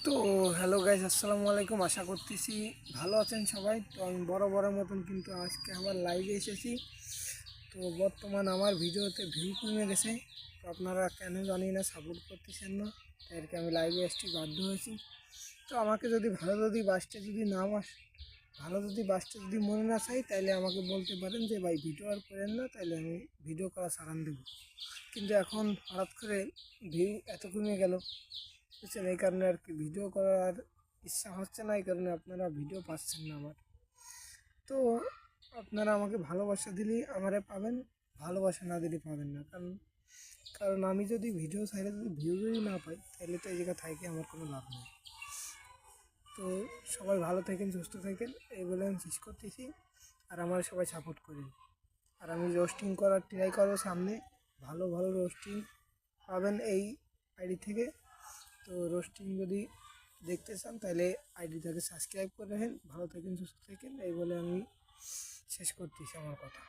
তো hello guys, আসসালামু আলাইকুম। আশা করতেছি ভালো আছেন সবাই। তো আমি বরাবরের মতন কিন্তু আজকে আবার লাইভে এসেছি। তো বর্তমান আমার ভিডিওতে ভিউ কমে গেছে। তো আপনারা কেন জানি না সাপোর্ট করতেছেন না, তাই আর কি আমি লাইভে আসতে বাধ্য হয়েছি। তো আমাকে যদি বাসটা যদি না ভালো যদি বাসটা যদি মনে না চাই, তাহলে আমাকে বলতে পারেন যে ভাই ভিডিও আর করেন না, তাহলে আমি ভিডিও করা ছাড়ান দেবো। কিন্তু এখন হঠাৎ করে ভিউ এত কমে গেল, বুঝছেন? এই কারণে আর কি ভিডিও করার ইচ্ছা হচ্ছে না, এই কারণে আপনারা ভিডিও পাচ্ছেন না আমার। তো আপনারা আমাকে ভালোবাসা দিলেই আমারে পাবেন, ভালোবাসা না দিলে পাবেন না। কারণ কারণ আমি যদি ভিডিও ছাইড়ে যদি ভিউ যদি না পাই, তাহলে তো এই জায়গা থাকি আমার কোনো লাভ নেই। তো সবাই ভালো থাকেন, সুস্থ থাকেন, এই বলে আমি শেষ করতেছি। আর আমার সবাই সাপোর্ট করেন। আর আমি রোস্টিং করার ট্রাই করবো সামনে, ভালো ভালো রোস্টিং পাবেন এই আইডি থেকে। তো রোস্টিং যদি দেখতে চান, তাহলে আইডিটাকে সাবস্ক্রাইব করে রাখেন। ভালো থাকেন, সুস্থ থাকেন, এই বলে আমি শেষ করতেছি আমার কথা।